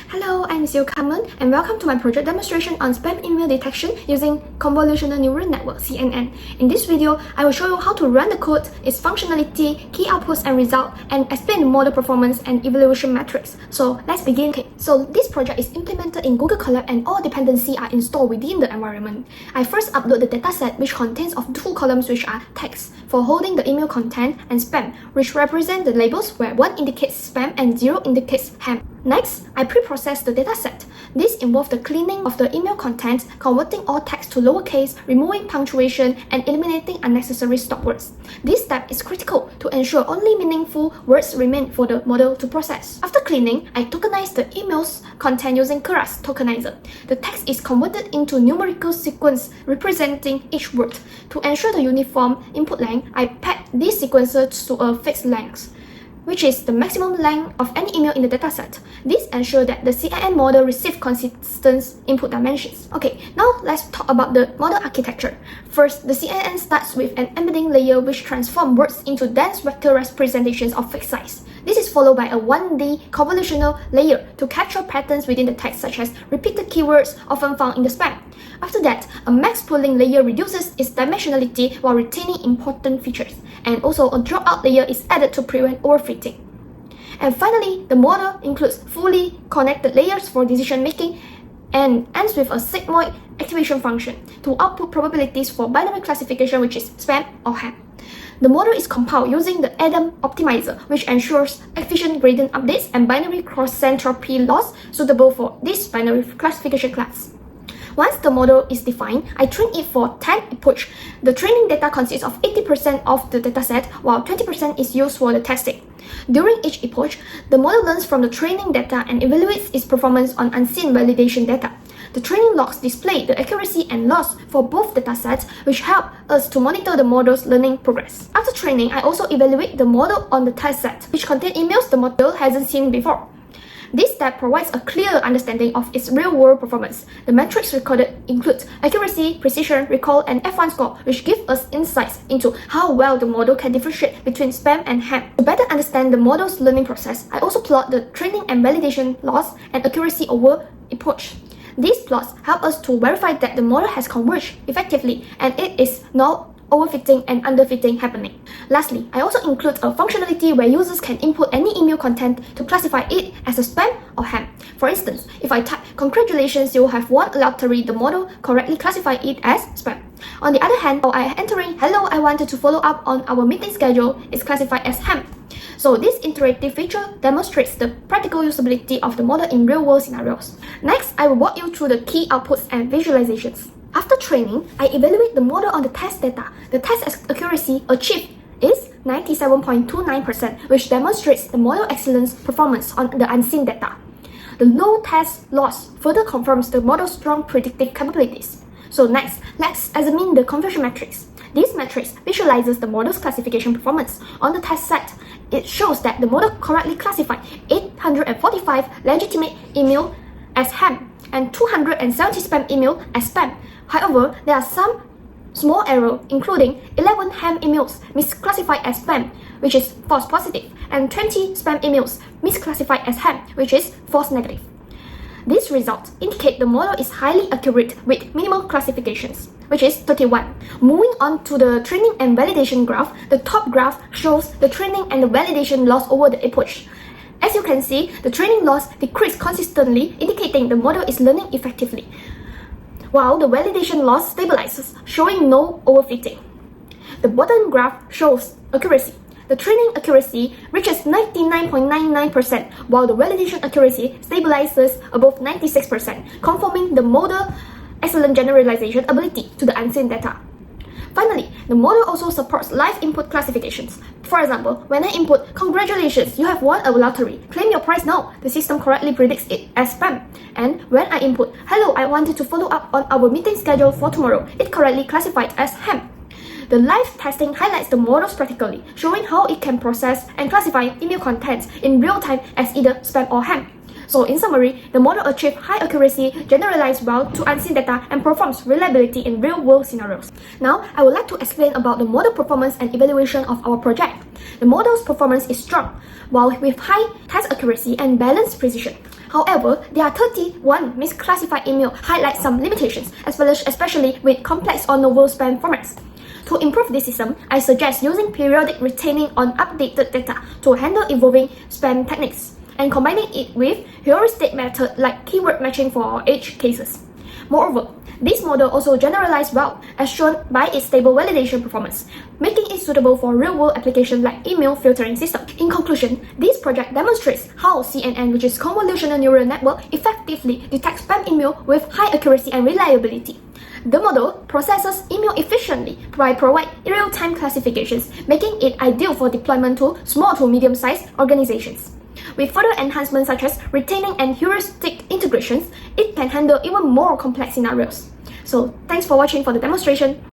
Hello, I'm Siew and welcome to my project demonstration on spam email detection using convolutional neural network (CNN). In this video, I will show you how to run the code, its functionality, key outputs and result, and explain the model performance and evaluation metrics. So let's begin. So this project is implemented in Google Colab and all dependencies are installed within the environment. I first upload the dataset, which contains of two columns which are text for holding the email content and spam, which represent the labels where 1 indicates spam and 0 indicates ham. Next, I pre-process the dataset. This involves the cleaning of the email content, converting all text to lowercase, removing punctuation, and eliminating unnecessary stop words. This step is critical to ensure only meaningful words remain for the model to process. After cleaning, I tokenize the email's content using Keras tokenizer. The text is converted into numerical sequence representing each word. To ensure the uniform input length, I peg these sequences to a fixed length, which is the maximum length of any email in the dataset. This ensures that the CNN model receives consistent input dimensions. Okay, now let's talk about the model architecture. First, the CNN starts with an embedding layer which transforms words into dense vector representations of fixed size. This is followed by a 1D convolutional layer to capture patterns within the text, such as repeated keywords often found in the spam. After that, a max pooling layer reduces its dimensionality while retaining important features, and also a dropout layer is added to prevent overfitting. And finally, the model includes fully connected layers for decision making and ends with a sigmoid activation function to output probabilities for binary classification, which is spam or ham. The model is compiled using the Adam optimizer, which ensures efficient gradient updates and binary cross-entropy loss suitable for this binary classification class. Once the model is defined, I train it for 10 epochs. The training data consists of 80% of the dataset, while 20% is used for the testing. During each epoch, the model learns from the training data and evaluates its performance on unseen validation data. The training logs display the accuracy and loss for both datasets, which help us to monitor the model's learning progress. After training, I also evaluate the model on the test set, which contain emails the model hasn't seen before. This step provides a clear understanding of its real-world performance. The metrics recorded include accuracy, precision, recall, and F1 score, which give us insights into how well the model can differentiate between spam and ham. To better understand the model's learning process, I also plot the training and validation loss and accuracy over epoch. These plots help us to verify that the model has converged effectively and it is not overfitting and underfitting happening. Lastly, I also include a functionality where users can input any email content to classify it as a spam or ham. For instance, if I type "Congratulations, you have won a lottery," the model correctly classifies it as spam. On the other hand, while I entering "Hello, I wanted to follow up on our meeting schedule," is classified as ham. So this interactive feature demonstrates the practical usability of the model in real-world scenarios. Next, I will walk you through the key outputs and visualizations. After training, I evaluate the model on the test data. The test accuracy achieved is 97.29%, which demonstrates the model excellence performance on the unseen data. The low test loss further confirms the model's strong predictive capabilities. So next, let's examine the conversion metrics. This matrix visualizes the model's classification performance. On the test set, it shows that the model correctly classified 845 legitimate email as ham and 270 spam email as spam. However, there are some small errors, including 11 ham emails misclassified as spam, which is false positive, and 20 spam emails misclassified as ham, which is false negative. These results indicate the model is highly accurate with minimal classifications, which is 31. Moving on to the training and validation graph, the top graph shows the training and the validation loss over the epoch. As you can see, the training loss decreased consistently, indicating the model is learning effectively, while the validation loss stabilizes, showing no overfitting. The bottom graph shows accuracy. The training accuracy reaches 99.99%, while the validation accuracy stabilizes above 96%, confirming the model excellent generalization ability to the unseen data. Finally, the model also supports live input classifications. For example, when I input "Congratulations, you have won a lottery, claim your prize now," the system correctly predicts it as spam. And when I input "Hello, I wanted to follow up on our meeting schedule for tomorrow," it correctly classified as ham. The live testing highlights the models practically, showing how it can process and classify email contents in real time as either spam or ham. So in summary, the model achieves high accuracy, generalizes well to unseen data, and performs reliability in real-world scenarios. Now, I would like to explain about the model performance and evaluation of our project. The model's performance is strong, while with high test accuracy and balanced precision. However, there are 31 misclassified emails highlight some limitations, especially with complex or novel spam formats. To improve this system, I suggest using periodic retaining on updated data to handle evolving spam techniques, and combining it with heuristic method like keyword matching for edge cases. Moreover, this model also generalizes well, as shown by its stable validation performance, making it suitable for real-world applications like email filtering system. In conclusion, this project demonstrates how CNN, which is convolutional neural network, effectively detects spam email with high accuracy and reliability. The model processes email efficiently by providing real-time classifications, making it ideal for deployment to small to medium-sized organizations. With further enhancements such as retaining and heuristic integrations, it can handle even more complex scenarios. So, thanks for watching for the demonstration.